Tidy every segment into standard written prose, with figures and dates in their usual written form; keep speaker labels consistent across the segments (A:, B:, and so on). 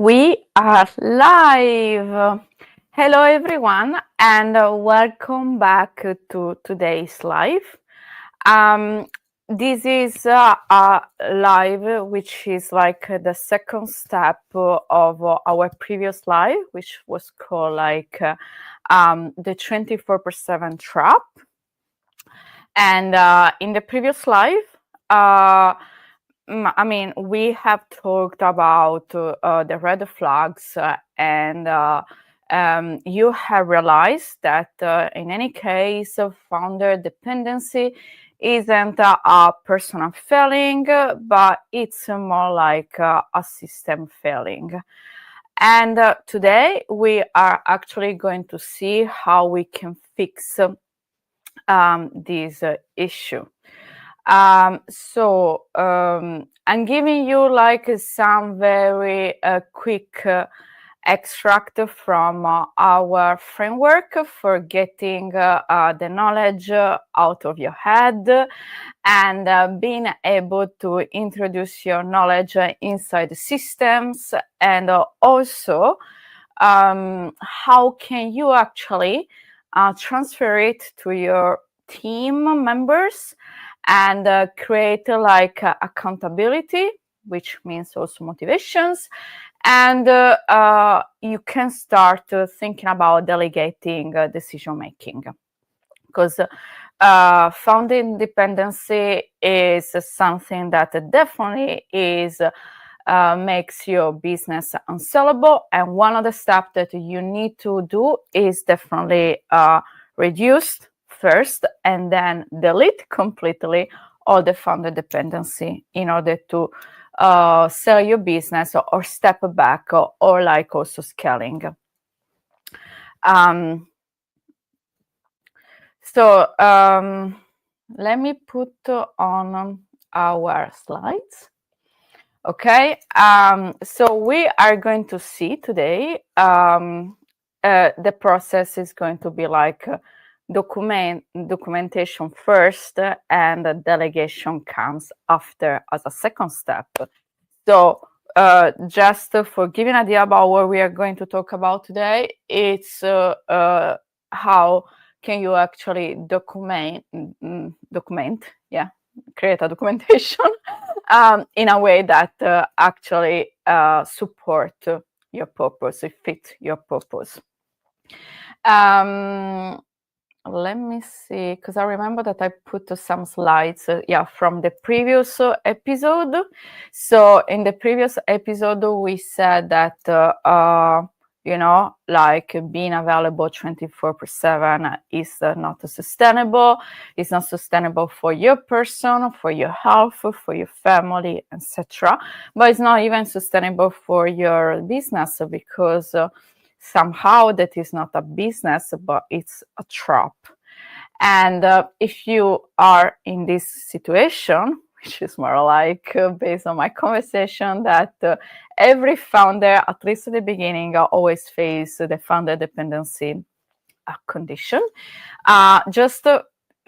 A: We are live. Hello, everyone, and welcome back to today's live. Um, this is a live, which is like the second step of our previous live, which was called the 24/7 trap. And in the previous live, we have talked about the red flags, and you have realized that in any case, founder dependency isn't a personal failing, but it's more like a system failing. And today we are actually going to see how we can fix this issue. I'm giving you like some very quick extract from our framework for getting the knowledge out of your head and being able to introduce your knowledge inside the systems, and also how can you actually transfer it to your team members and create like accountability, which means also motivations. And you can start thinking about delegating decision making, because founding dependency is something that definitely is makes your business unsellable. And one of the steps that you need to do is definitely reduce first and then delete completely all the founder dependency in order to sell your business or step back or like also scaling. Let me put on our slides. Okay, so we are going to see today the process is going to be like documentation first, and the delegation comes after as a second step. So just for giving an idea about what we are going to talk about today, it's how can you actually document, create a documentation in a way that actually support your purpose, it fits your purpose. Let me see, because I remember that I put some slides, from the previous episode. So in the previous episode, we said that, like being available 24/7 is not sustainable. It's not sustainable for your person, for your health, for your family, etc. But it's not even sustainable for your business, because somehow that is not a business, but it's a trap. And if you are in this situation, which is more like based on my conversation, that every founder, at least at the beginning, always face the founder dependency condition. Just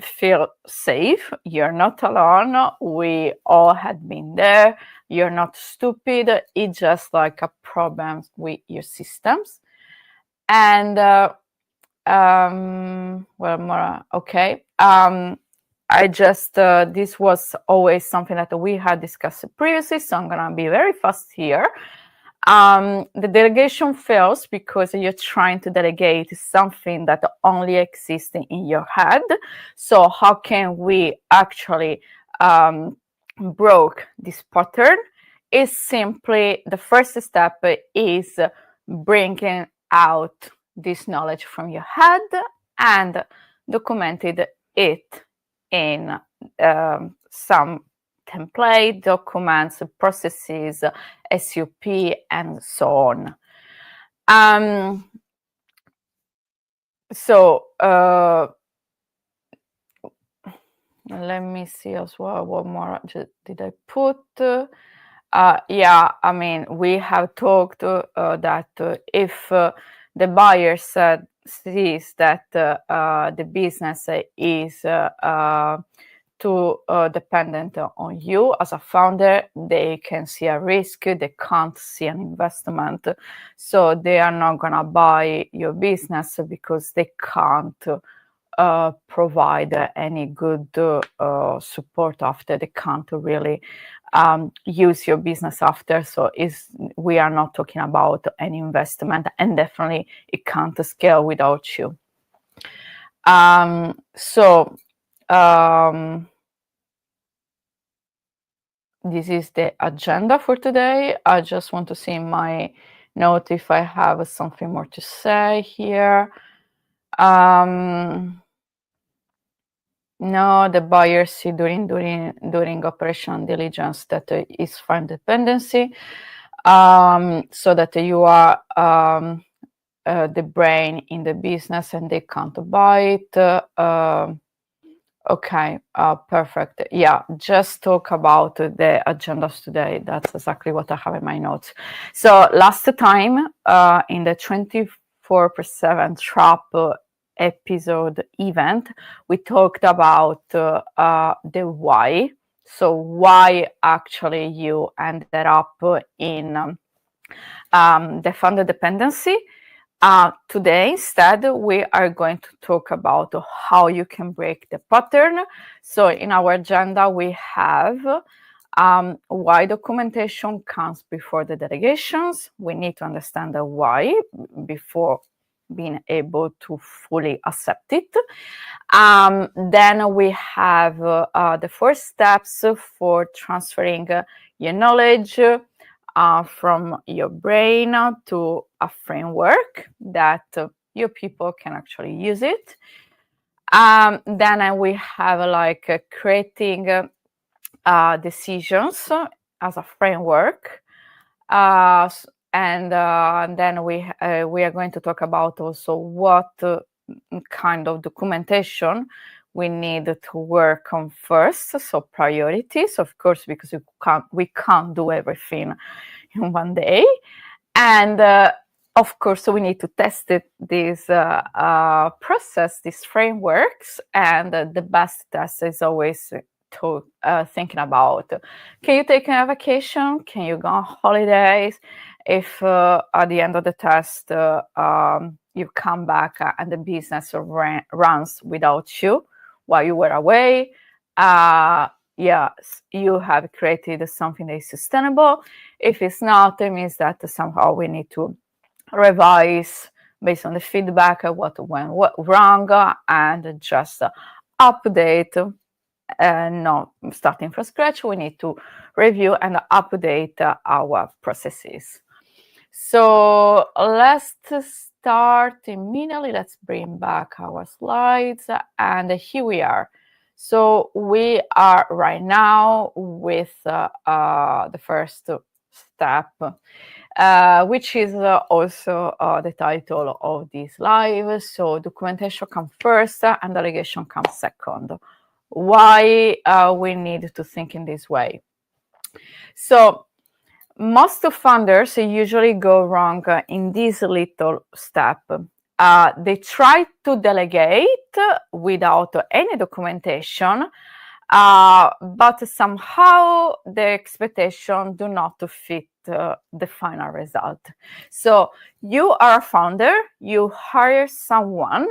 A: feel safe. You're not alone. We all had been there. You're not stupid. It's just like a problem with your systems. And this was always something that we had discussed previously, so I'm gonna be very fast here. The delegation fails because you're trying to delegate something that only exists in your head. So how can we actually broke this pattern? Is simply the first step is bringing out this knowledge from your head and documented it in some template, documents, processes, SOP, and so on. Let me see as well. What more did I put? We have talked that if the buyer sees that the business is too dependent on you as a founder. They can see a risk, they can't see an investment. So they are not going to buy your business because they can't provide any good support after. They can't really use your business after. So we are not talking about any investment, and definitely it can't scale without you. This is the agenda for today. I just want to see in my note if I have something more to say here. No, the buyer see during operational diligence that is fine dependency, so that you are the brain in the business and they can't buy it. Okay, perfect. Yeah, just talk about the agendas today. That's exactly what I have in my notes. So last time in the 24/7 trap episode event, we talked about the why. So why actually you ended up in the founder dependency. Today, instead, we are going to talk about how you can break the pattern. So in our agenda, we have why documentation comes before the delegations. We need to understand the why before being able to fully accept it. Then we have the 4 steps for transferring your knowledge from your brain to a framework that your people can actually use it. Then we have creating decisions as a framework. And then we are going to talk about also what kind of documentation we need to work on first. So priorities, of course, because we can't do everything in one day. And of course, we need to test this process, these frameworks. And the best test is always thinking about, can you take a vacation? Can you go on holidays? If at the end of the test you come back and the business runs without you while you were away, yes, you have created something that is sustainable. If it's not, it means that somehow we need to revise based on the feedback what went wrong and just update. Not starting from scratch, we need to review and update our processes. So let's start immediately. Let's bring back our slides, and here we are. So we are right now with the first step, which is also the title of this live. So documentation comes first and delegation comes second. Why we need to think in this way? So most founders usually go wrong in this little step. They try to delegate without any documentation, but somehow the expectations do not fit the final result. So you are a founder, you hire someone,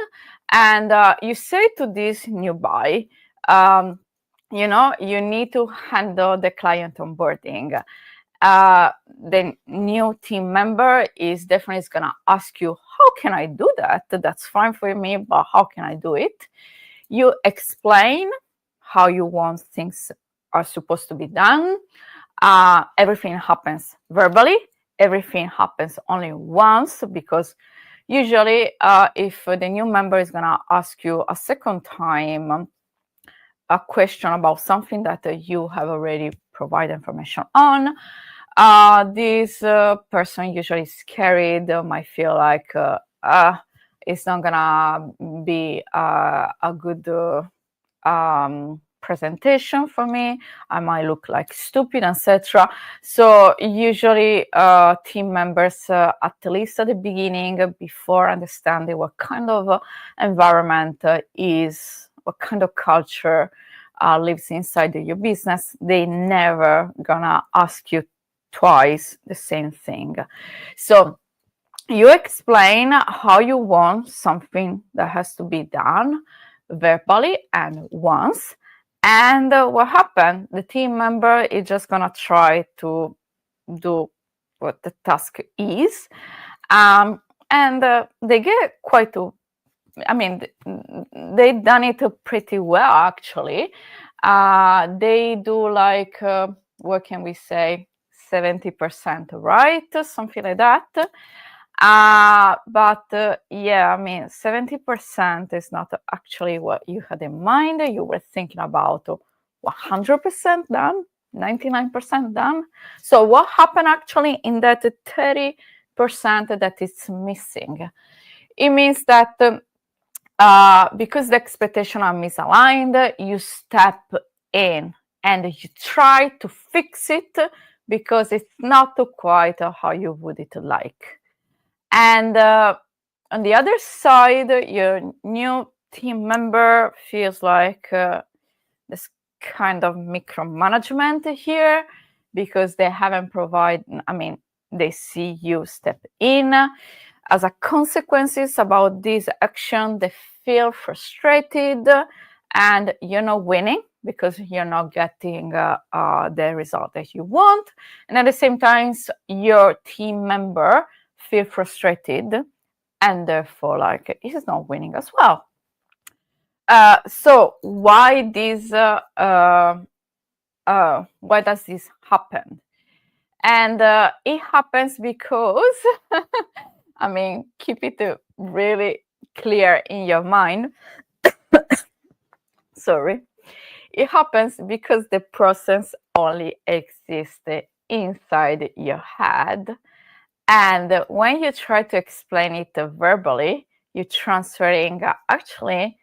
A: and you say to this new buy, you need to handle the client onboarding. The new team member is definitely going to ask you, how can I do that? That's fine for me, but how can I do it? You explain how you want things are supposed to be done. Everything happens verbally. Everything happens only once, because usually if the new member is going to ask you a second time a question about something that you have already provided information on, this person usually is scared, might feel like it's not gonna be a good presentation for me. I might look like stupid, etc. So usually team members, at least at the beginning, before understanding what kind of environment is, what kind of culture lives inside your business, they never gonna ask you twice the same thing. So you explain how you want something that has to be done verbally and once. And what happened? The team member is just gonna try to do what the task is. And they get quite to, I mean, they've done it pretty well, actually. They do like, what can we say, 70% right, something like that. But yeah, I mean, 70% is not actually what you had in mind. You were thinking about 100% done, 99% done. So what happened actually in that 30% that is missing? It means that because the expectations are misaligned, you step in and you try to fix it because it's not quite how you would it like. And on the other side, your new team member feels like this kind of micromanagement here because they haven't provided, I mean, they see you step in. As a consequences about this action, they feel frustrated and you're not winning because you're not getting the result that you want. And at the same time, your team member feel frustrated and therefore like he's not winning as well. So why does this happen? And it happens because I mean, keep it really clear in your mind. Sorry. It happens because the process only exists inside your head. And when you try to explain it verbally, you're transferring actually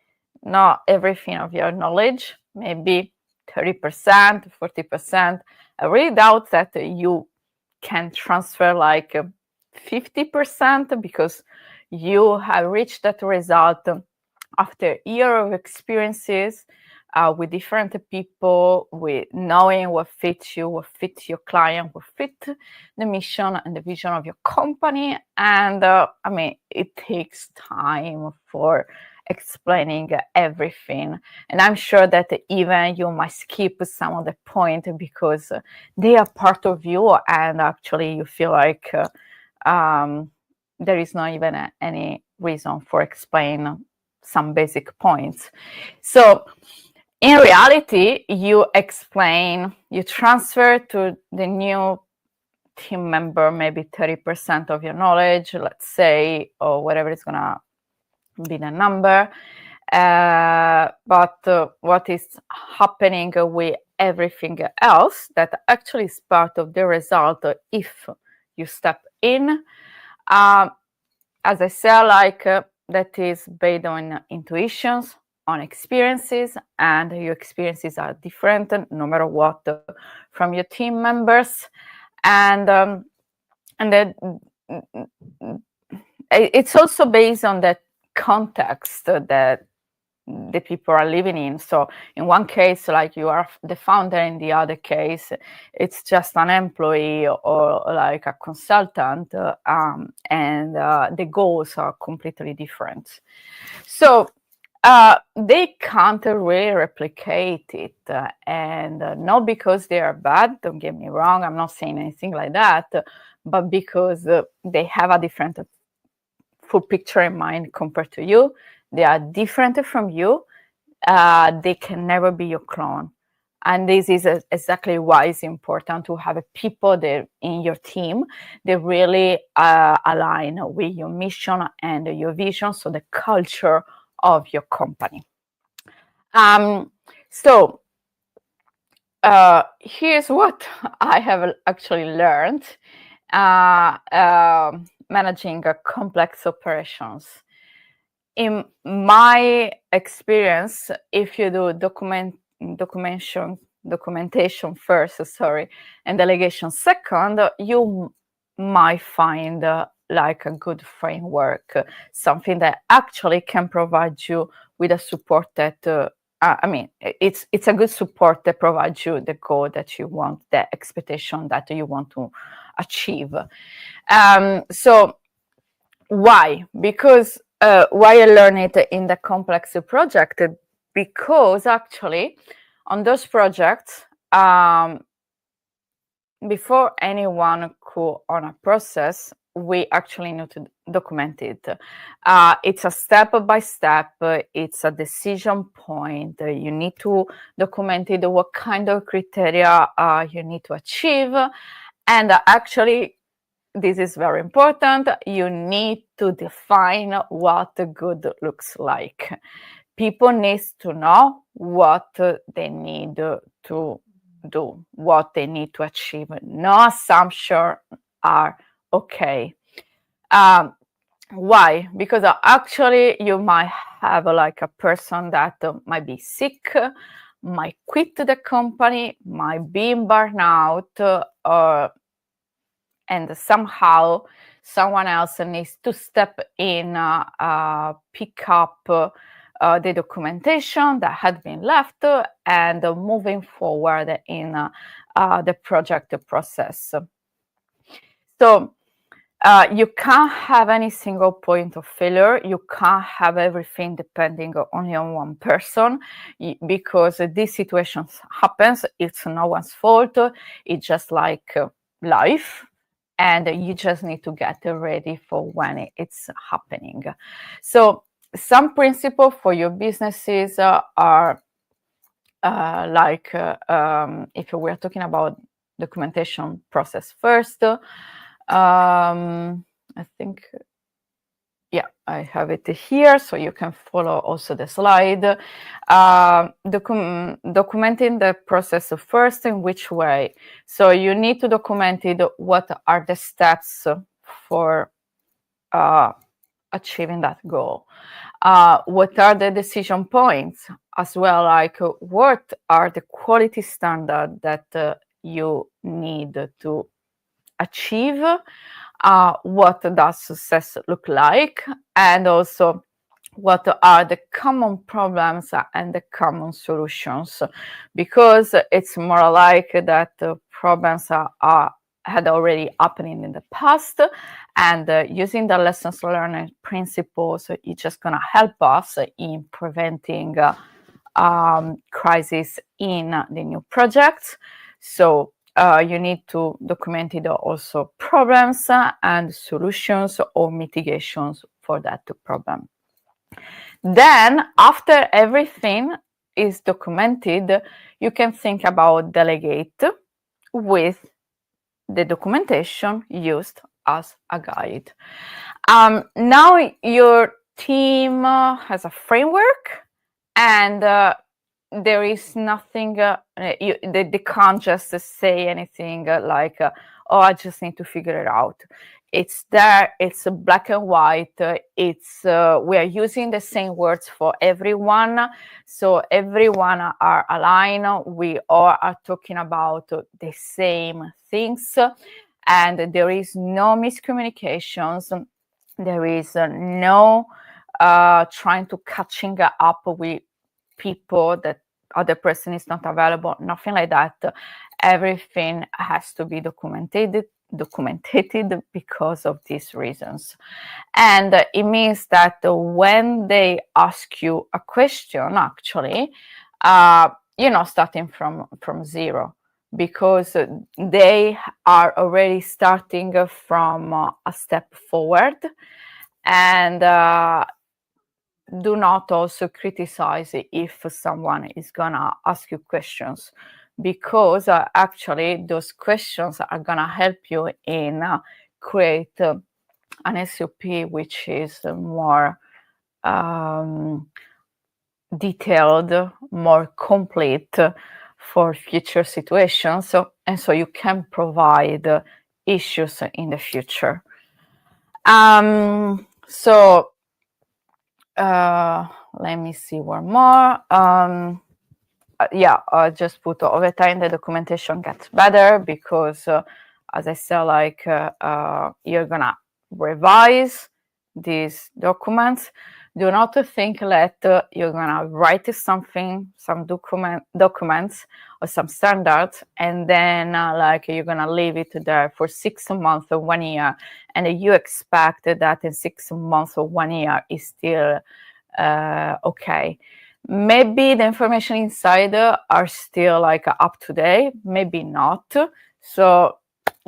A: not everything of your knowledge, maybe 30%, 40%. I really doubt that you can transfer like 50% because you have reached that result after a year of experiences with different people, with knowing what fits you, what fits your client, what fits the mission and the vision of your company. And I mean, it takes time for explaining everything. And I'm sure that even you might skip some of the point because they are part of you and actually you feel like there is not even any reason for explain some basic points. So in reality, you explain, you transfer to the new team member maybe 30% of your knowledge, let's say, or whatever is gonna be the number. But what is happening with everything else that actually is part of the result if you step in, as I said, like that is based on intuitions, on experiences, and your experiences are different no matter what from your team members, and then it's also based on the context that the people are living in. So in one case, like you are the founder, in the other case, it's just an employee or like a consultant, and the goals are completely different. So they can't really replicate it, and not because they are bad, don't get me wrong, I'm not saying anything like that, but because they have a different full picture in mind compared to you. They are different from you. They can never be your clone. And this is exactly why it's important to have people that in your team that really align with your mission and your vision, so the culture of your company. So here's what I have actually learned managing complex operations. In my experience, if you do documentation first, and delegation second, you might find like a good framework, something that actually can provide you with a support that I mean, it's a good support that provides you the goal that you want, the expectation that you want to achieve. So why? Because why I learned it in the complex project? Because actually, on those projects, before anyone could on a process, we actually need to document it. It's a step by step, it's a decision point. You need to document it, what kind of criteria you need to achieve. And actually, this is very important, you need to define what good looks like. People need to know what they need to do, what they need to achieve. No assumptions are okay. Why? Because actually you might have like a person that might be sick, might quit the company, might be in burnout, and somehow someone else needs to step in, pick up the documentation that had been left, and moving forward in the project process. So you can't have any single point of failure. You can't have everything depending only on one person, because these situations happens. It's no one's fault. It's just like life. And you just need to get ready for when it's happening. So some principles for your businesses are like, if we're talking about documentation process first, I think, yeah, I have it here, so you can follow also the slide. Documenting the process first, in which way? So you need to document it, what are the steps for achieving that goal. What are the decision points as well, like what are the quality standards that you need to achieve, what does success look like, and also what are the common problems and the common solutions, because it's more like that problems had already happening in the past, and using the lessons learned principles, it's just going to help us in preventing crisis in the new projects. So you need to document it also problems and solutions or mitigations for that problem. Then, after everything is documented, you can think about delegate with the documentation used as a guide. Now your team has a framework, and there is nothing, they can't just say anything like, oh, I just need to figure it out. It's there, it's black and white, it's we are using the same words for everyone, so everyone are aligned, we all are talking about the same things, and there is no miscommunications, there is no trying to catching up with people that other person is not available, nothing like that. Everything has to be documented because of these reasons. And it means that when they ask you a question, actually, you're not starting from zero, because they are already starting from a step forward. And do not also criticize if someone is gonna ask you questions, because actually those questions are gonna help you in create an SOP which is more detailed, more complete for future situations, so you can provide issues in the future. So let me see one more. I just put over time the documentation gets better, because as I said, like you're gonna revise these documents. Do not think that you're gonna write something, some documents or some standards, and then like you're gonna leave it there for 6 months or 1 year, and you expect that in 6 months or 1 year is still okay. Maybe the information inside are still like up to date, maybe not. So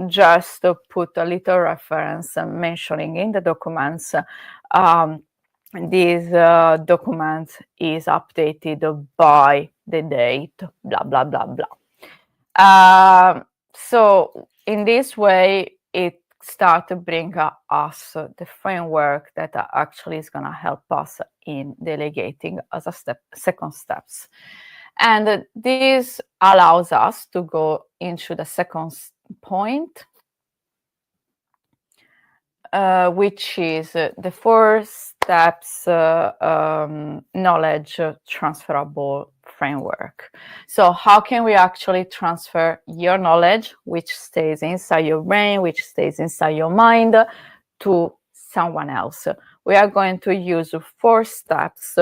A: just put a little reference mentioning in the documents this document is updated by the date, blah, blah, blah, blah. So in this way, it starts to bring us the framework that actually is going to help us in delegating as a second steps. And this allows us to go into the second point, which is the 4 steps knowledge transferable framework. So how can we actually transfer your knowledge, which stays inside your brain, which stays inside your mind, to someone else? We are going to use 4 steps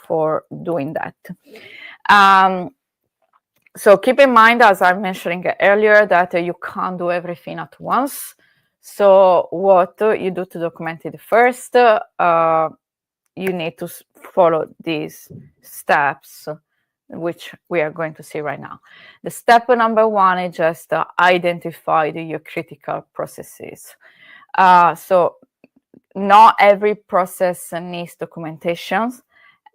A: for doing that. So keep in mind, as I'm mentioning earlier, that you can't do everything at once. So what you do to document it first, you need to follow these steps, which we are going to see right now. The step number 1 is just identify your critical processes. So not every process needs documentation,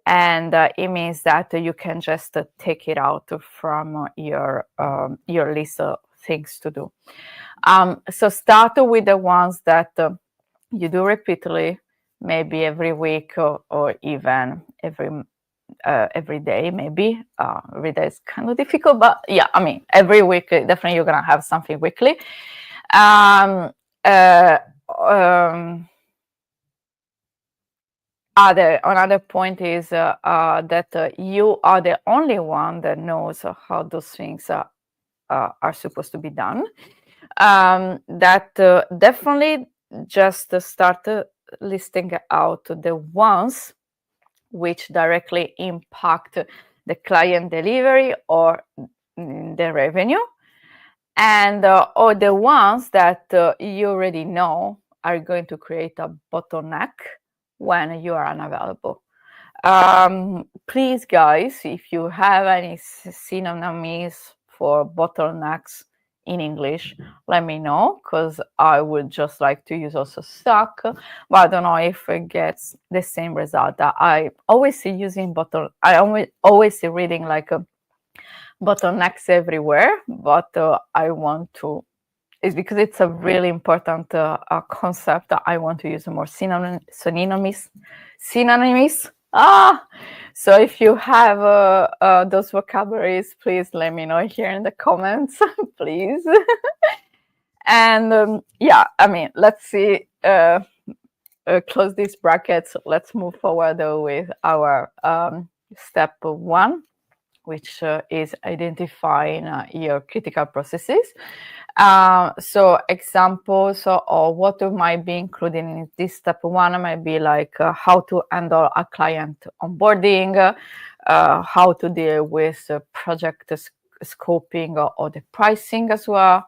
A: and it means that you can just take it out from your list of things to do. So start with the ones that you do repeatedly, maybe every week or even every day, maybe. Every day is kind of difficult, but yeah, I mean, every week, definitely you're gonna have something weekly. Another point is that you are the only one that knows how those things are supposed to be done. That definitely just start listing out the ones which directly impact the client delivery or the revenue, and or the ones that you already know are going to create a bottleneck when you are unavailable. Please, guys, if you have any synonyms for bottlenecks in English, let me know, because I would just like to use also stuck, but I don't know if it gets the same result. That I always see using I always see reading like bottlenecks everywhere, but I want to, it's because it's a really important concept that I want to use more synonyms. So if you have those vocabularies, please let me know here in the comments, please. And yeah, I mean, let's see, close these brackets. Let's move forward with our step 1, which is identifying your critical processes. So examples of what might be included in this step 1 might be like how to handle a client onboarding, how to deal with project scoping or the pricing as well.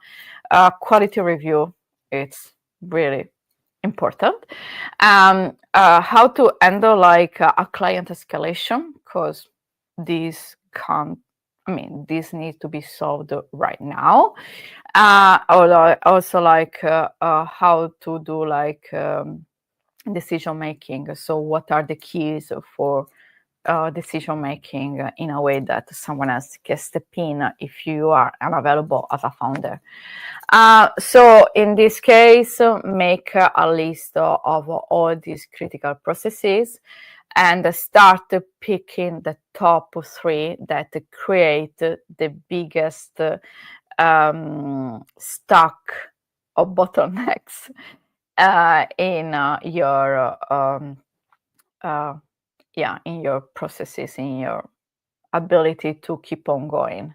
A: Quality review, it's really important. How to handle like a client escalation, because this needs to be solved right now. Also like how to do like decision making. So what are the keys for decision making in a way that someone else can step in if you are unavailable as a founder. So in this case, make a list of all these critical processes and start picking the top 3 that create the biggest stack of bottlenecks in in your processes, in your ability to keep on going.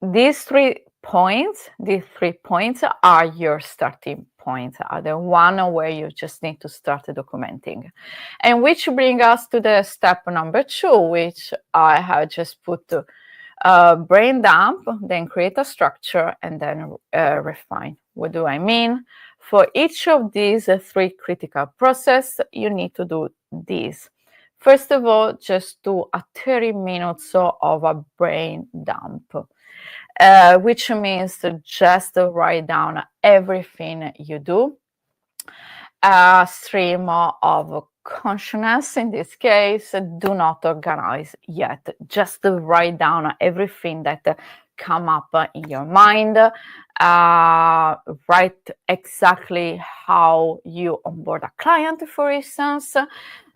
A: These 3 points, these 3 points are your starting points, are the one where you just need to start documenting. And which bring us to the step number 2, which I have just put brain dump, then create a structure, and then refine. What do I mean? For each of these 3 critical processes, you need to do this. First of all, just do a 30 minutes of a brain dump, which means to just write down everything you do. A stream of consciousness, in this case, do not organize yet. Just write down everything that come up in your mind. Write exactly how you onboard a client, for instance.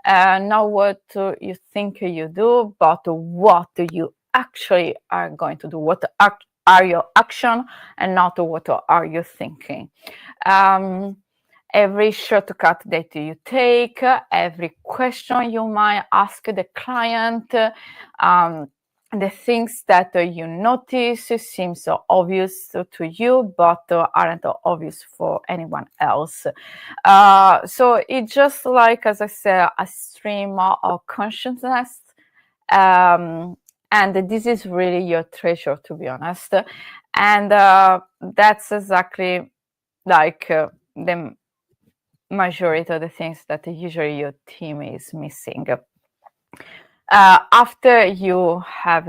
A: Not what you think you do, but what you actually are going to do. What are your action, and not what are you thinking. Every shortcut that you take, every question you might ask the client, the things that you notice seem so obvious to you, but aren't obvious for anyone else. So it's just like, as I said, a stream of consciousness. And this is really your treasure, to be honest. And that's exactly like the majority of the things that usually your team is missing. After you have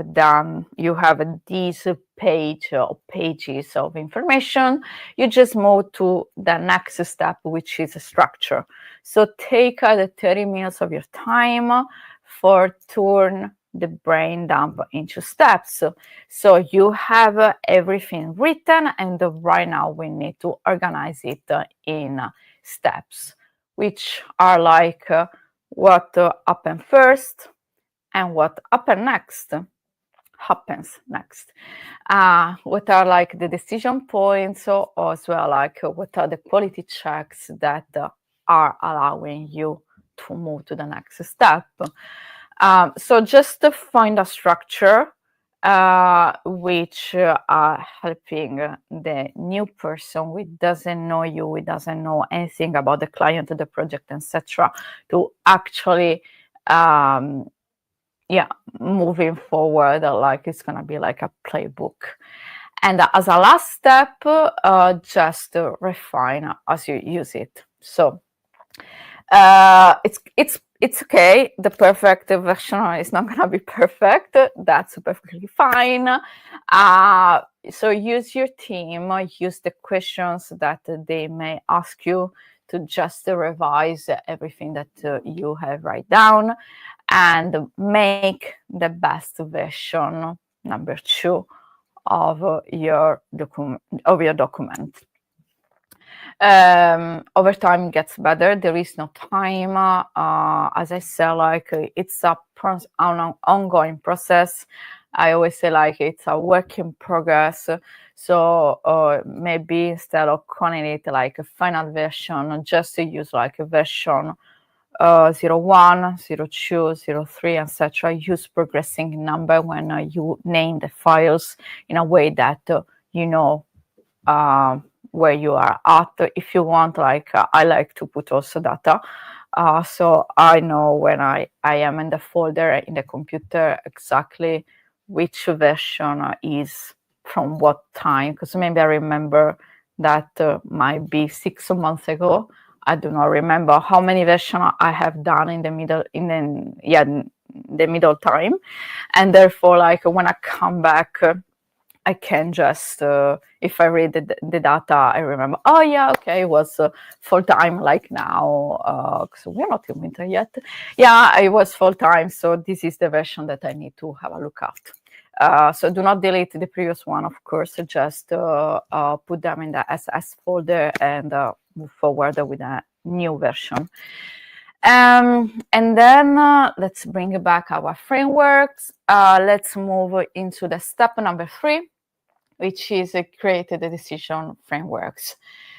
A: these pages of information, you just move to the next step, which is a structure. So take the 30 minutes of your time for turn the brain dump into steps. So you have everything written, and right now we need to organize it in steps, which are like what happened first and what happens next. What are like the decision points, or as well like what are the quality checks that are allowing you to move to the next step. So just to find a structure which are helping the new person who doesn't know you, who doesn't know anything about the client, the project, etc., to actually moving forward, like it's gonna be like a playbook. And as a last step, just refine as you use it. So it's okay. The perfect version is not gonna be perfect. That's perfectly fine. So use your team, use the questions that they may ask you to just revise everything that you have write down, and make the best version, number 2, of your document. Over time it gets better. There is no time. As I say, like it's an ongoing process. I always say like it's a work in progress. So maybe instead of calling it like a final version, just to use like a version 01, 02, 03, etc. Use progressing number when you name the files in a way that you know where you are at. If you want, like I like to put also data, so I know when I am in the folder in the computer exactly which version is from what time, because maybe I remember that might be 6 months ago. I do not remember how many versions I have done in the middle time, and therefore, like when I come back, I can just if I read the data, I remember. Oh yeah, okay, it was full time. Like now, so we're not in winter yet. Yeah, it was full time. So this is the version that I need to have a look at. So do not delete the previous one, of course. Just put them in the SS folder and move forward with a new version. And then let's bring back our frameworks. Let's move into the step number 3, which is create the decision frameworks.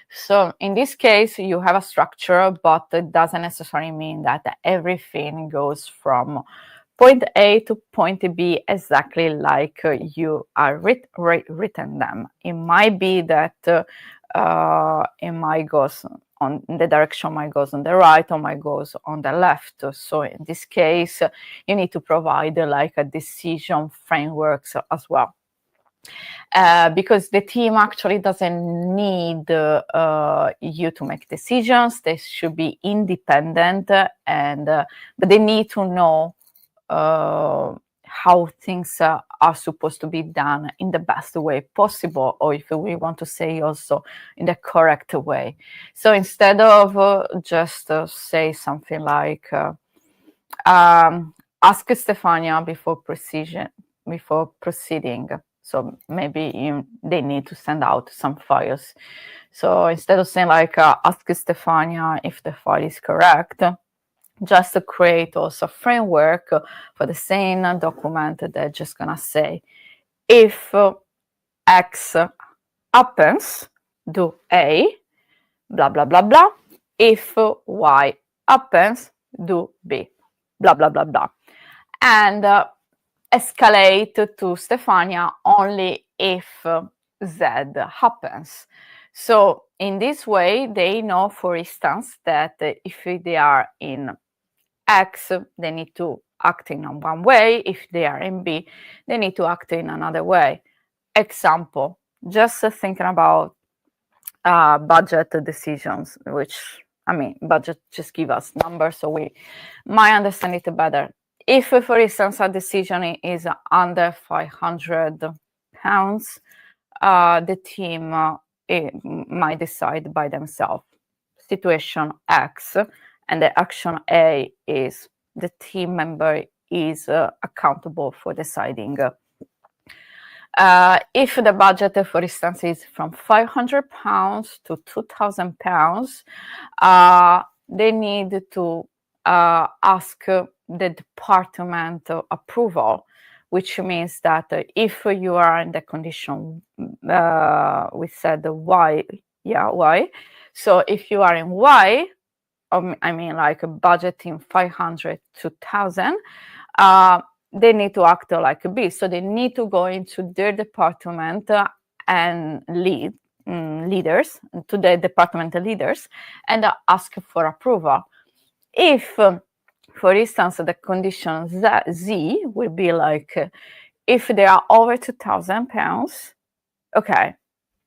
A: So in this case, you have a structure, but it doesn't necessarily mean that everything goes from point A to point B exactly like you are written them. It might be that it might goes on the direction, might goes on the right, or might goes on the left. So in this case, you need to provide like a decision frameworks as well. Because the team actually doesn't need you to make decisions. They should be independent, and but they need to know how things are supposed to be done in the best way possible, or if we want to say also in the correct way. So instead of just say something like ask Stefania before proceeding. So maybe they need to send out some files. So instead of saying like ask Stefania if the file is correct, just to create also a framework for the same document that just gonna say, if X happens, do A, blah, blah, blah, blah. If Y happens, do B, blah, blah, blah, blah. And escalate to Stefania only if Z happens. So in this way, they know, for instance, that if they are in X, they need to act in one way. If they are in B, they need to act in another way. Example, just thinking about budget decisions, which, I mean, budget just give us numbers, so we might understand it better. If, for instance, a decision is under £500, the team might decide by themselves. Situation X, and the action A is the team member is accountable for deciding. If the budget, for instance, is from £500 to £2,000, they need to ask the department approval, which means that if you are in the condition, we said Y, Y. So if you are in Y, I mean like budgeting 500 to 1,000, they need to act like B. So they need to go into their department and leaders, to the department leaders, and ask for approval. If, for instance, the condition Z will be like, if they are over £2,000, okay,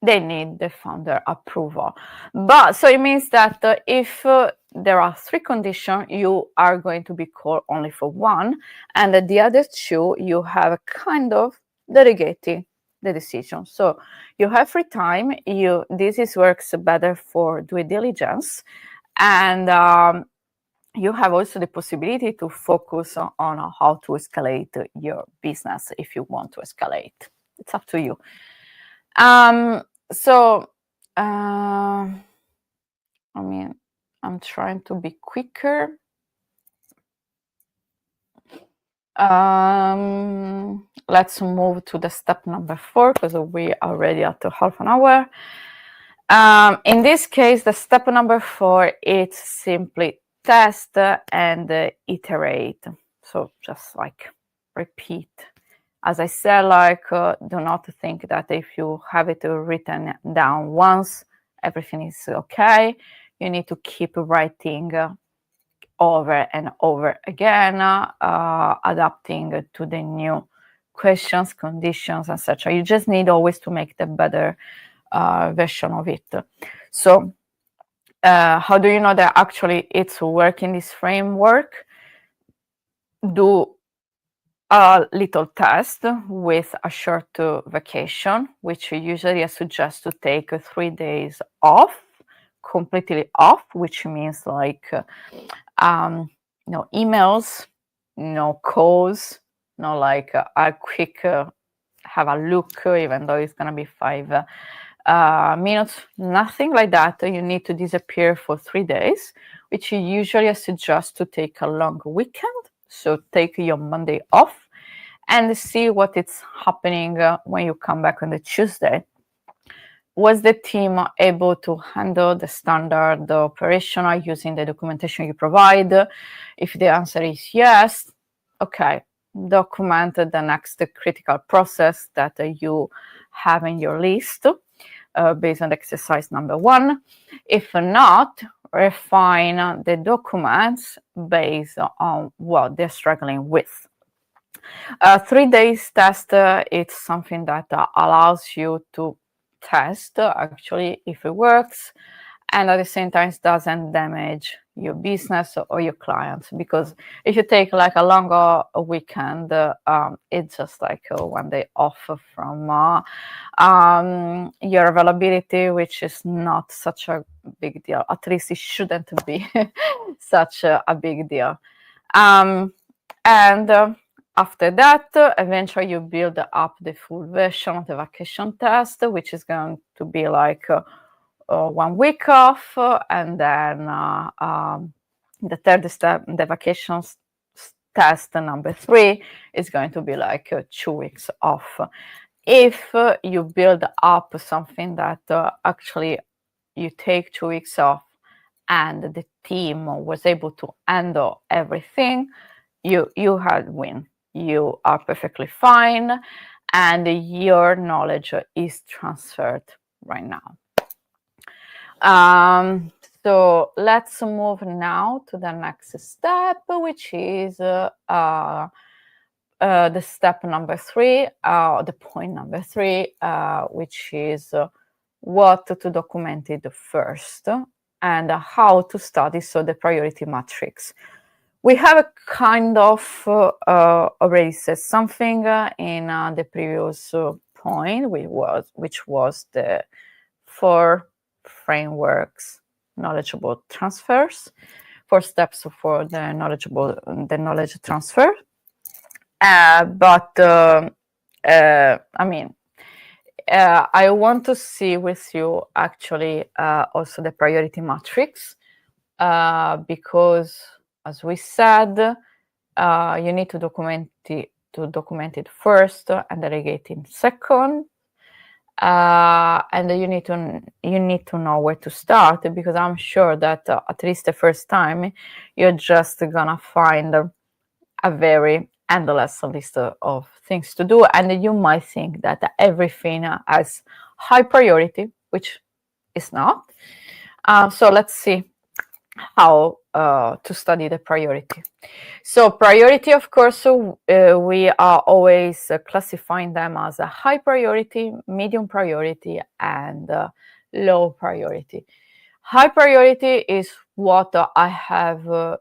A: they need the founder approval. But so it means that if there are three conditions, you are going to be called only for one, and the other two, you have kind of delegating the decision. So you have free time. This works better for due diligence, and you have also the possibility to focus on how to escalate your business if you want to escalate. It's up to you. So, I mean, I'm trying to be quicker. Let's move to the step number 4, because we are already at half an hour. In this case, the step number 4 is simply test and iterate. So just like repeat. As I said, like, do not think that if you have it written down once, everything is okay. You need to keep writing over and over again, adapting to the new questions, conditions, etc. You just need always to make the better version of it. So how do you know that actually it's working, this framework? Do a little test with a short vacation, which usually I suggest to take 3 days off, completely off, which means like no emails, no calls, no like a quick have a look, even though it's gonna be 5 minutes, nothing like that. You need to disappear for 3 days, which usually I suggest to take a long weekend. So take your Monday off and see what is happening when you come back on the Tuesday. Was the team able to handle the standard operational using the documentation you provide? If the answer is yes, okay, document the next critical process that you have in your list based on exercise number 1. If not, refine the documents based on what they're struggling with. 3 days test, it's something that allows you to test actually if it works, and at the same time it doesn't damage your business or your clients, because if you take like a longer weekend, it's just like 1 day off from your availability, which is not such a big deal. At least it shouldn't be such a big deal. And after that, eventually you build up the full version of the vacation test, which is going to be like 1 week off, and then the third step, the vacations test number 3, is going to be like 2 weeks off. If you build up something that actually you take 2 weeks off and the team was able to handle everything, you had win. You are perfectly fine, and your knowledge is transferred right now. So let's move now to the next step, which is the step number 3, the point number 3, which is what to document it first and how to study, so the priority matrix. We have a kind of already said something in the previous point, which was the 4 frameworks, knowledgeable transfers, 4 steps for the knowledge transfer. But I mean, I want to see with you actually also the priority matrix, because, as we said, you need to document it first and delegate in second. And you need to know where to start, because I'm sure that at least the first time you're just gonna find a very endless list of things to do, and you might think that everything has high priority, which is not. So let's see how to study the priority. So priority, of course, we are always classifying them as a high priority, medium priority, and low priority. High priority is what I have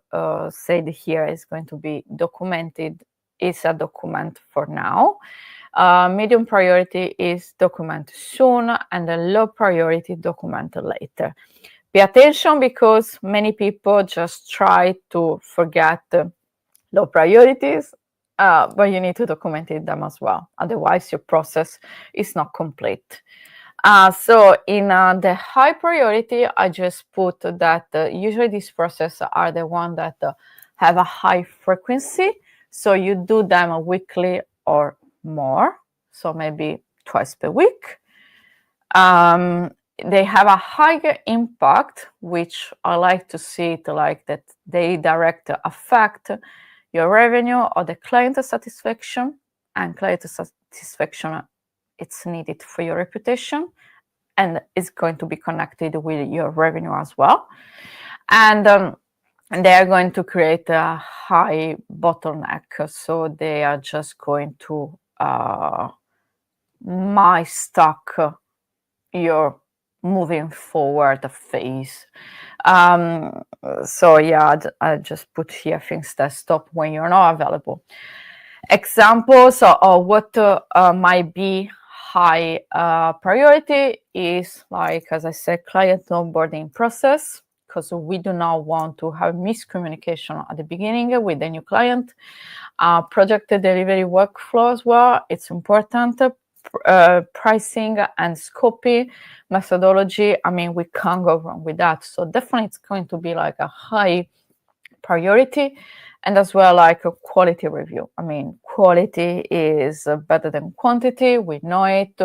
A: said here is going to be documented. It's a document for now. Medium priority is document soon, and the low priority document later. Pay attention, because many people just try to forget low priorities, but you need to document them as well. Otherwise, your process is not complete. So in the high priority, I just put that usually these processes are the ones that have a high frequency. So you do them weekly or more, so maybe twice per week. They have a higher impact, which I like to see it like that they direct affect your revenue or the client satisfaction, and client satisfaction, it's needed for your reputation, and it's going to be connected with your revenue as well. And they are going to create a high bottleneck, so they are just going to my stock your moving forward phase. So yeah, I just put here things that stop when you're not available. Examples of what might be high priority is, like, as I said, client onboarding process, because we do not want to have miscommunication at the beginning with the new client. Project delivery workflow as well, it's important. Pricing and scoping methodology, I mean, we can't go wrong with that. So definitely it's going to be like a high priority. And as well, like a quality review. I mean, quality is better than quantity. We know it.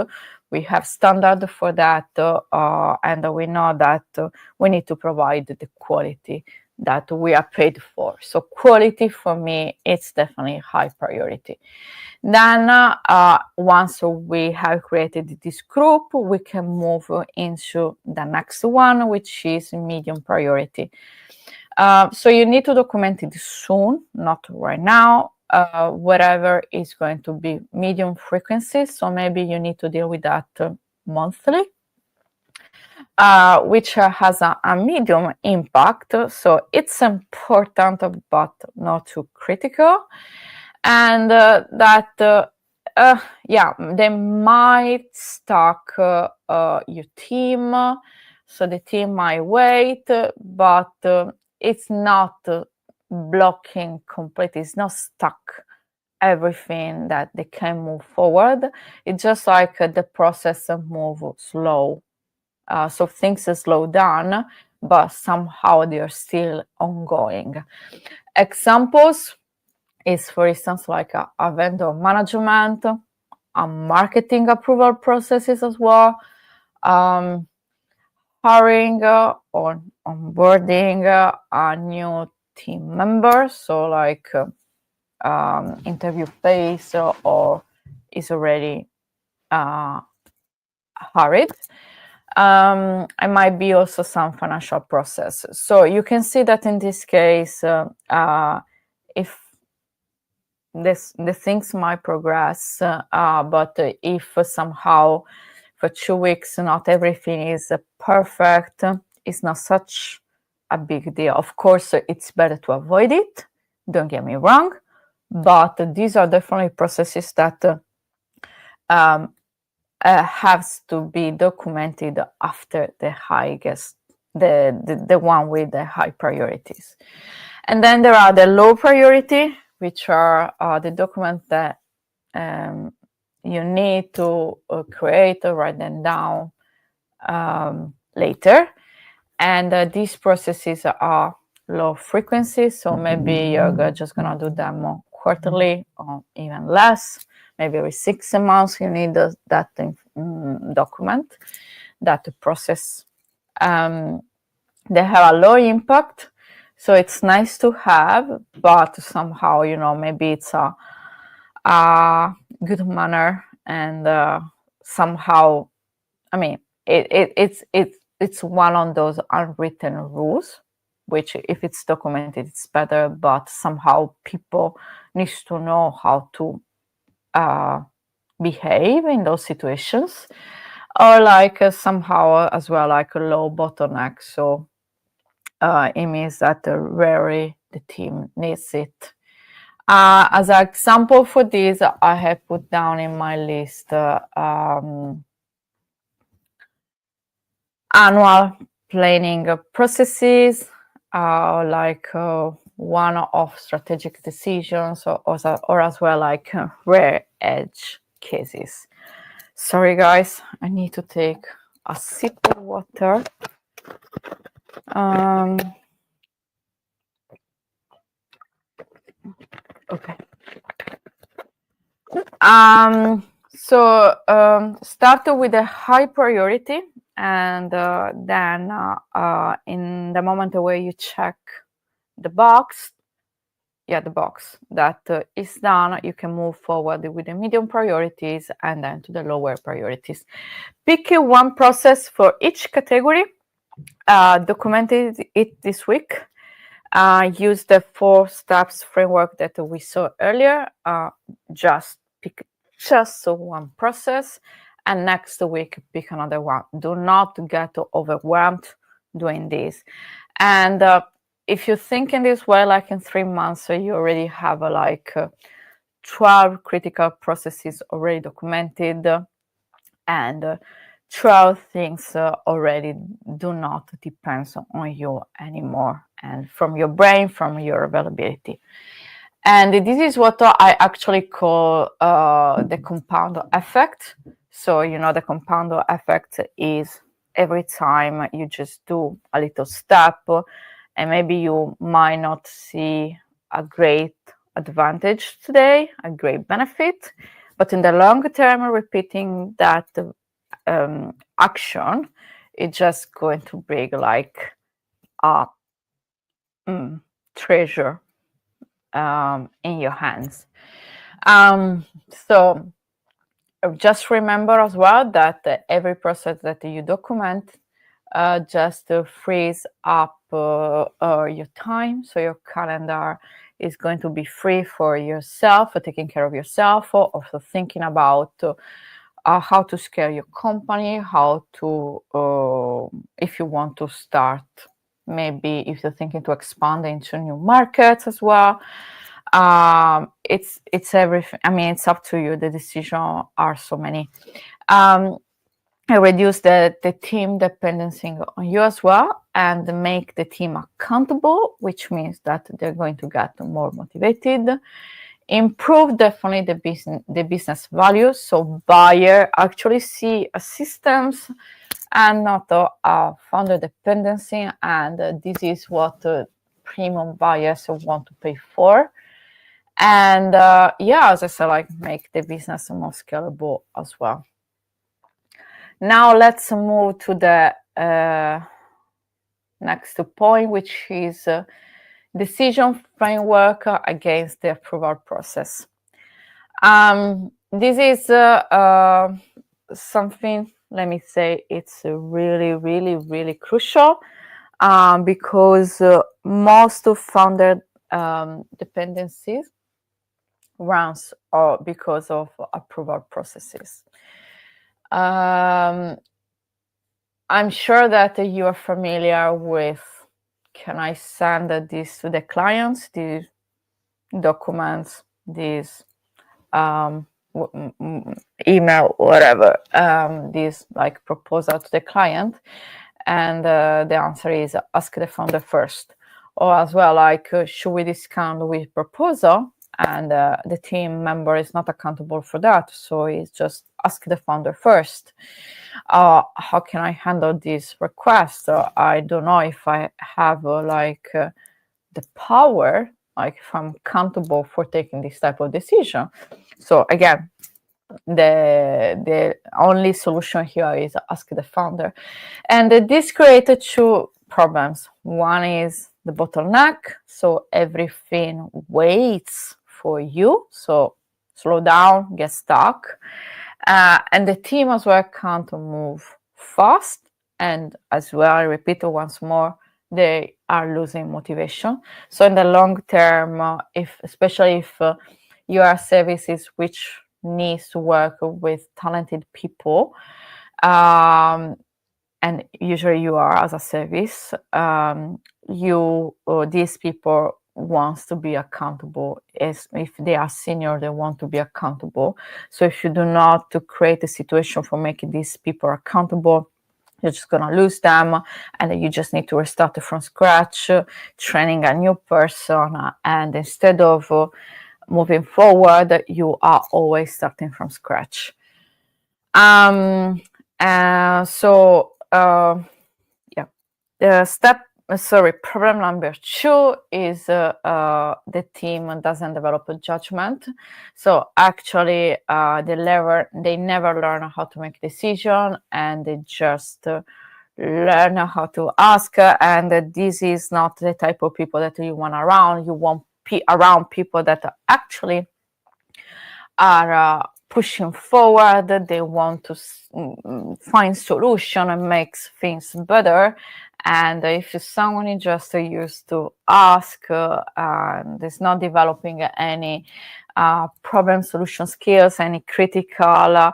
A: We have standard for that, and we know that we need to provide the quality that we are paid for. So quality for me, it's definitely high priority. Then once we have created this group, we can move into the next one, which is medium priority. So you need to document it soon, not right now. Whatever is going to be medium frequency. So maybe you need to deal with that monthly, which has a medium impact. So it's important, but not too critical. And yeah, they might stack your team. So the team might wait, but it's not blocking completely. It's not stuck everything that they can move forward. It's just like the process move slow. So things slow down, but somehow they're still ongoing. Examples is, for instance, like a vendor management, a marketing approval processes as well, hiring or onboarding a new team member. So like interview phase or is already hired. It might be also some financial process. So you can see that in this case, if the things might progress, but if somehow for 2 weeks not everything is perfect, it's not such a big deal. Of course, it's better to avoid it, don't get me wrong, but these are definitely processes that has to be documented after the highest, the one with the high priorities. And then there are the low priority, which are the documents that you need to create or write them down later. And these processes are low frequency, so maybe you're just gonna do them quarterly or even less. Maybe every 6 months you need that document, that process. They have a low impact, so it's nice to have, but somehow, maybe it's a good manner, and somehow, I mean, it's one of those unwritten rules, which if it's documented, it's better, but somehow people need to know how to behave in those situations, or like somehow as well, like a low bottleneck. So it means that rarely the team needs it. As an example for this, I have put down in my list annual planning processes, like one-off strategic decisions, or as well like rare edge cases. Sorry guys, I need to take a sip of water. Okay. So start with a high priority, and then in the moment where you check the box, the box that is done, you can move forward with the medium priorities and then to the lower priorities. Pick one process for each category, document it this week. Use the 4 steps framework that we saw earlier. Just pick just one process, and next week pick another one. Do not get overwhelmed doing this. And if you think in this way, like in 3 months, you already have 12 critical processes already documented, and 12 things already do not depend on you anymore, and from your brain, from your availability. And this is what I actually call the compound effect. So, the compound effect is every time you just do a little step, and maybe you might not see a great advantage today, a great benefit, but in the long term, repeating that action, it's just going to bring like a treasure in your hands. So just remember as well that every process that you document just frees up your time. So your calendar is going to be free for yourself, for taking care of yourself, or also thinking about how to scale your company, how to, if you want to start, maybe if you're thinking to expand into new markets as well. It's everything. I mean, it's up to you. The decision are so many. I reduce the team dependency on you as well, and make the team accountable, which means that they're going to get more motivated. Improve definitely the business value, so buyer actually see systems and not founder dependency, and this is what premium buyers want to pay for. And yeah, as I said, like make the business more scalable as well. Now let's move to the next point, which is decision framework against the approval process. This is something, let me say, it's really, really, really crucial because most of founder dependencies runs because of approval processes. I'm sure that you are familiar with, can I send this to the clients, these documents, these email, whatever, this like proposal to the client, and the answer is ask the founder first. Or as well, like should we discount with proposal, and the team member is not accountable for that, so it's just ask the founder first. How can I handle this request? I don't know if I have the power, like if I'm accountable for taking this type of decision. So again, the only solution here is ask the founder. And this created two problems. One is the bottleneck, so everything waits for you, so slow down, get stuck. And the team as well can't move fast, and as well, I repeat it once more, they are losing motivation. So in the long term, especially if you are services which needs to work with talented people, and usually you are as a service, these people wants to be accountable. As if they are senior, they want to be accountable. So if you do not to create a situation for making these people accountable, you're just going to lose them, and then you just need to restart from scratch, training a new person, and instead of moving forward, you are always starting from scratch. Problem number 2 is the team doesn't develop a judgment. So actually, they never learn how to make decision, and they just learn how to ask. And this is not the type of people that you want around. You want around people that actually are pushing forward. They want to find solution and makes things better. And if someone is just used to ask and is not developing any problem solution skills, any critical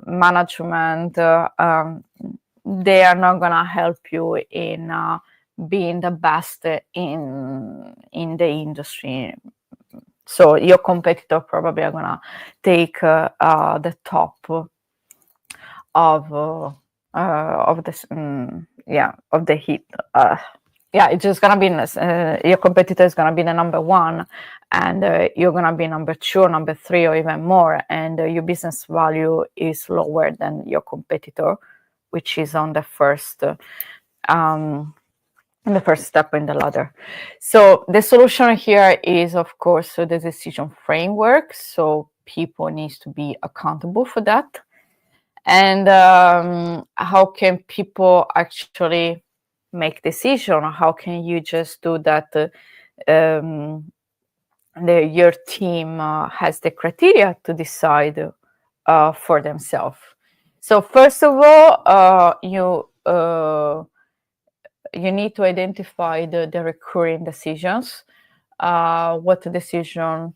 A: management, they are not going to help you in being the best in the industry. So your competitor probably are going to take the top of this, of the heat. It's just gonna be your competitor is gonna be the number 1, and you're gonna be number 2, or number 3, or even more, and your business value is lower than your competitor, which is on the first step in the ladder. So the solution here is, of course, the decision framework. So people needs to be accountable for that. And how can people actually make decision? How can you just do that? Your team has the criteria to decide for themselves. So first of all, you need to identify the recurring decisions. What decision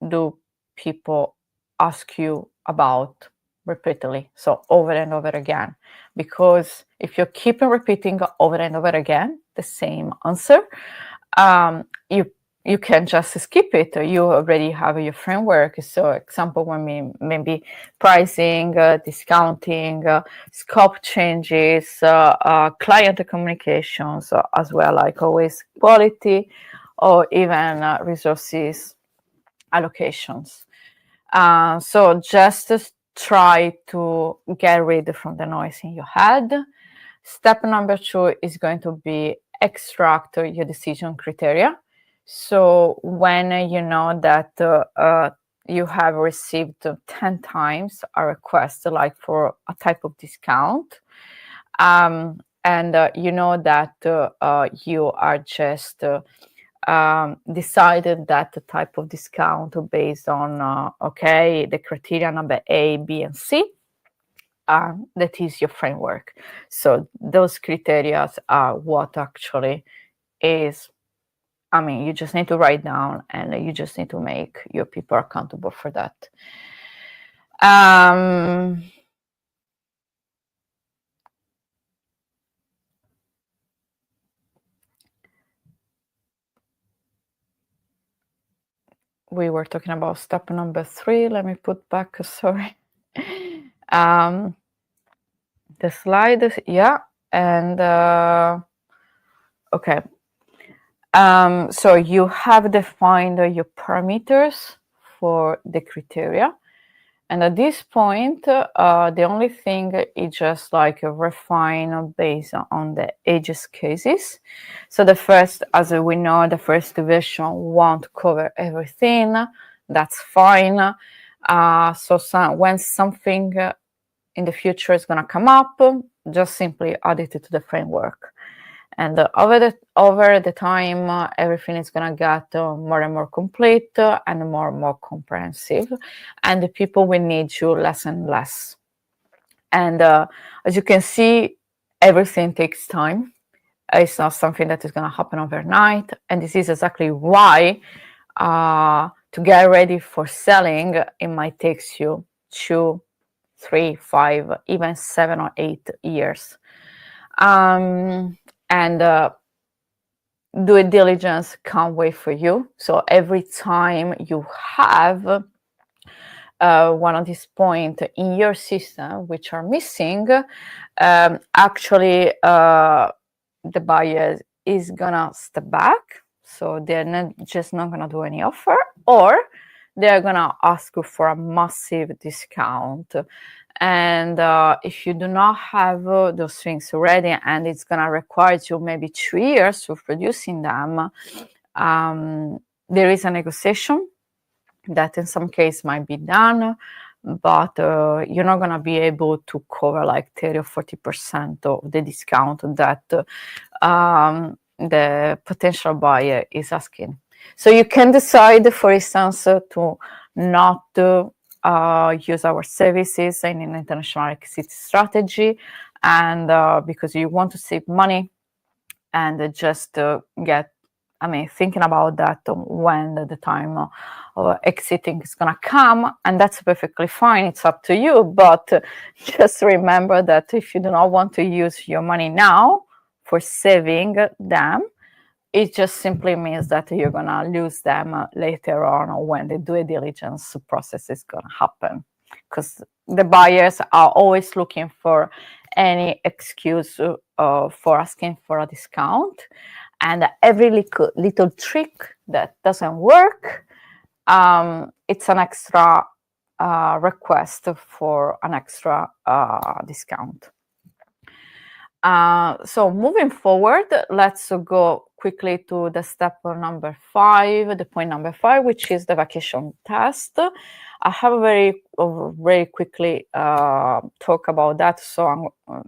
A: do people ask you about repeatedly? So over and over again. Because if you keep repeating over and over again the same answer, you can just skip it. You already have your framework. So example, when we maybe pricing, discounting, scope changes, client communications, as well, like always quality, or even resources allocations. So just try to get rid from the noise in your head. Step number 2 is going to be extract your decision criteria. So when you know that you have received 10 times a request, like for a type of discount, and you know that you are just decided that the type of discount based on the criteria number A, B, and C, that is your framework. So those criteria are what actually is, you just need to write down, and you just need to make your people accountable for that. We were talking about step number 3. Let me put back, sorry. The slide, yeah, and okay. So you have defined your parameters for the criteria. And at this point, the only thing is just like a refine based on the edges cases. So the first, as we know, the first version won't cover everything. That's fine. When something in the future is going to come up, just simply add it to the framework. And over the time, everything is going to get more and more complete and more comprehensive. And the people will need you less and less. And as you can see, everything takes time. It's not something that is going to happen overnight. And this is exactly why to get ready for selling, it might take you 2, 3, 5, even 7 or 8 years. And due diligence can't wait for you. So every time you have one of these points in your system which are missing, actually the buyer is gonna step back. So they're not gonna do any offer, or they're gonna ask you for a massive discount. And if you do not have those things ready, and it's going to require you maybe 2 years of producing them, there is a negotiation that in some case might be done, but you're not going to be able to cover like 30 or 40% of the discount that the potential buyer is asking. So you can decide, for instance, to not use our services in an international exit strategy, and because you want to save money, and just thinking about that when the time of exiting is going to come, and that's perfectly fine. It's up to you, but just remember that if you do not want to use your money now for saving them, it just simply means that you're going to lose them later on when the due diligence process is going to happen. Because the buyers are always looking for any excuse for asking for a discount. And every little trick that doesn't work, it's an extra request for an extra discount. So moving forward, let's go quickly to the step number 5, the point number 5, which is the vacation test. I have very quickly talk about that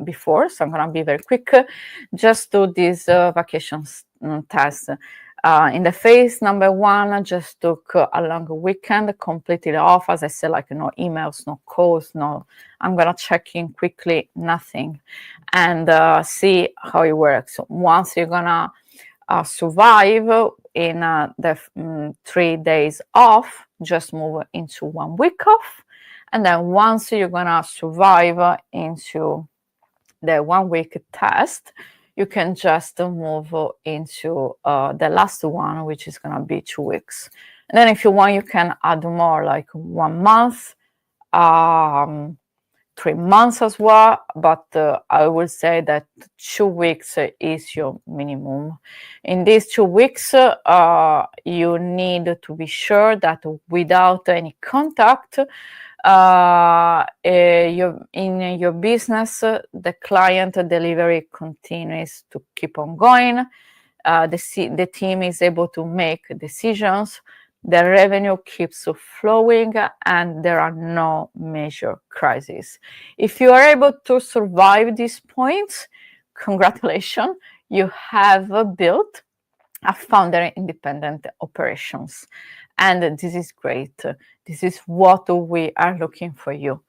A: before, so I'm going to be very quick. Just do this vacation test. In the phase number 1, I just took a long weekend, completely off. As I said, like no emails, no calls, no. I'm gonna check in quickly, nothing, and see how it works. Once you're gonna survive in the 3 days off, just move into 1 week off, and then once you're gonna survive into the 1 week test, you can just move into the last one, which is going to be 2 weeks. And then if you want, you can add more, like 1 month, 3 months as well. But I would say that 2 weeks is your minimum. In these 2 weeks, you need to be sure that without any contact, in your business, the client delivery continues to keep on going. The team is able to make decisions. The revenue keeps flowing, and there are no major crises. If you are able to survive these points, congratulations, you have built a founder-independent operations. And this is great. This is what we are looking for you.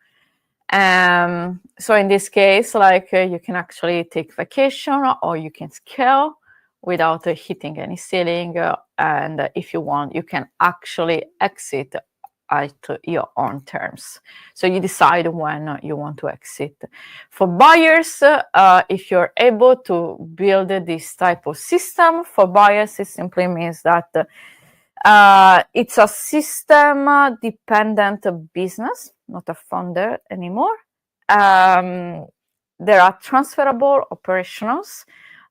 A: So in this case, like you can actually take vacation, or you can scale without hitting any ceiling. And if you want, you can actually exit at your own terms. So you decide when you want to exit. For buyers, if you're able to build this type of system, for buyers, it simply means that it's a system-dependent business, not a founder anymore. There are transferable operations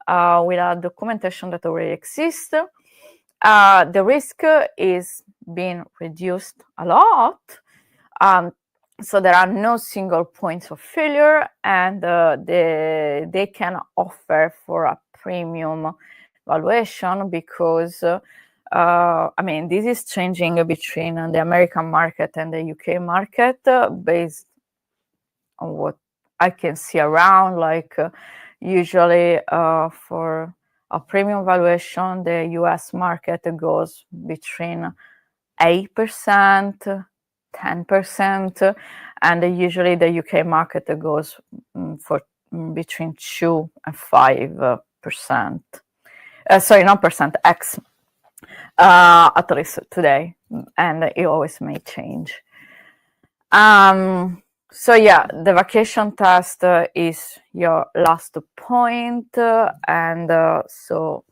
A: with a documentation that already exists. The risk is being reduced a lot. So there are no single points of failure, and they can offer for a premium valuation because this is changing between the American market and the UK market based on what I can see around. Like usually for a premium valuation, the US market goes between 8%, 10%, and usually the UK market goes for between 2 and 5%. Sorry, not percent, X. At least today, and it always may change. So yeah, the vacation test is your last point, and so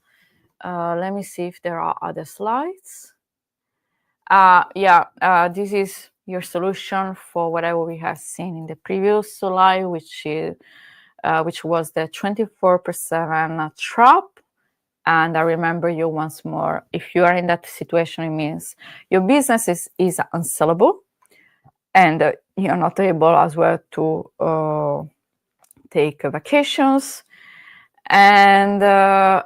A: let me see if there are other slides. This is your solution for whatever we have seen in the previous slide, which was the 24/7 trap. And I remember you once more, if you are in that situation, it means your business is unsellable, and you're not able as well to take vacations. And the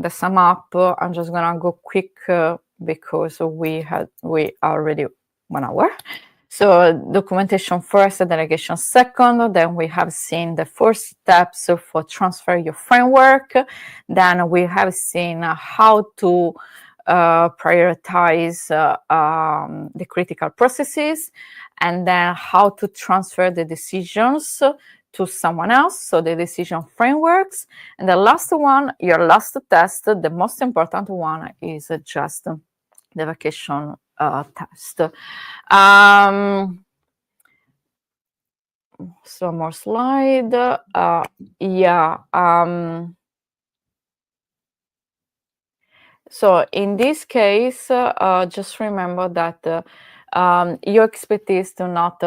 A: sum up, I'm just gonna go quick because we already 1 hour. So documentation first, delegation second. Then we have seen the 4 steps for transfer your framework. Then we have seen how to prioritize the critical processes, and then how to transfer the decisions to someone else, so the decision frameworks. And the last one, your last test, the most important one, is just the vacation test. So more slide. So in this case, just remember that your expertise do not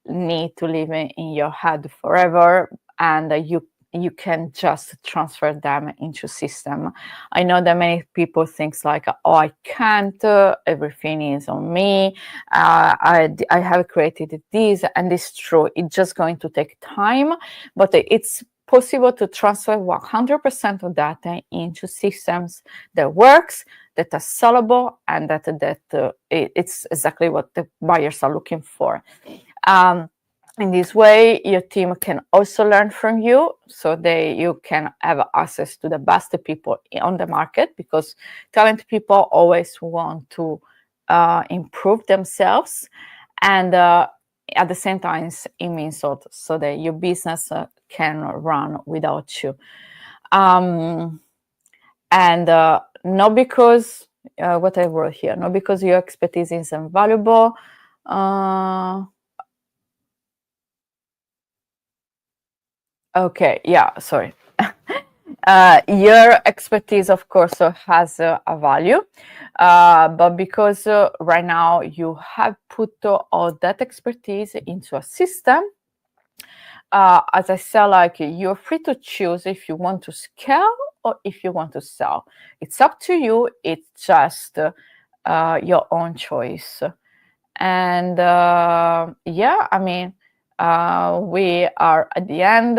A: need to live in your head forever, and you you can just transfer them into system. I know that many people think like, oh, I can't, everything is on me, I have created this, and it's true, it's just going to take time, but it's possible to transfer 100% of data into systems that works, that are sellable, and that it's exactly what the buyers are looking for. In this way, your team can also learn from you, so you can have access to the best people on the market, because talent people always want to improve themselves, and at the same time, it means so that your business can run without you. And not because what I wrote here, not because your expertise is invaluable. Okay, yeah, sorry. Your expertise, of course, has a value, but because right now you have put all that expertise into a system, as I said, like, you're free to choose if you want to scale or if you want to sell. It's up to you. It's just your own choice. And yeah, I mean, we are at the end.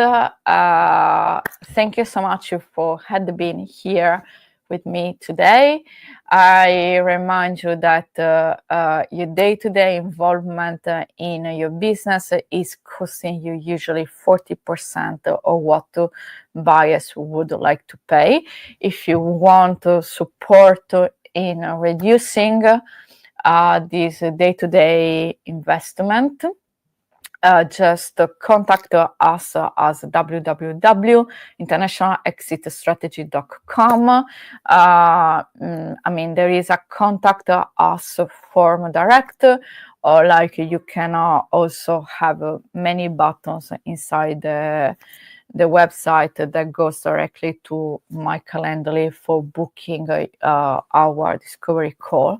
A: Thank you so much for being here with me today. I remind you that your day-to-day involvement in your business is costing you usually 40% of what buyers would like to pay. If you want support in reducing this day-to-day investment, just contact us as www.internationalexitstrategy.com. I mean, there is a contact us form direct, or like you can also have many buttons inside the website that goes directly to my calendar for booking our discovery call.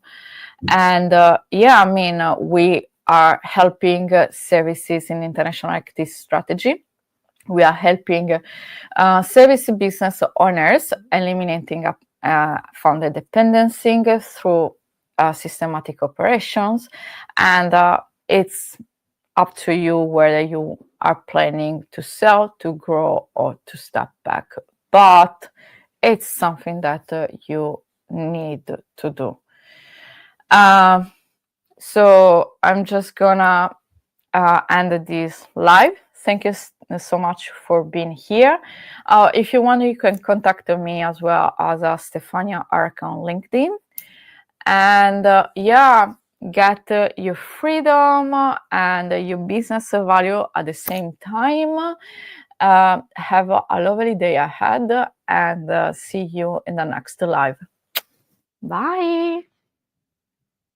A: And yeah, I mean, we are helping services in international exit strategy. We are helping service business owners eliminating founder dependency through systematic operations. And it's up to you whether you are planning to sell, to grow, or to step back. But it's something that you need to do. So I'm just gonna end this live. Thank you so much for being here. If you want, you can contact me as well as Stefania Arc on LinkedIn. And yeah, get your freedom and your business value at the same time. Have a lovely day ahead, and see you in the next live. Bye.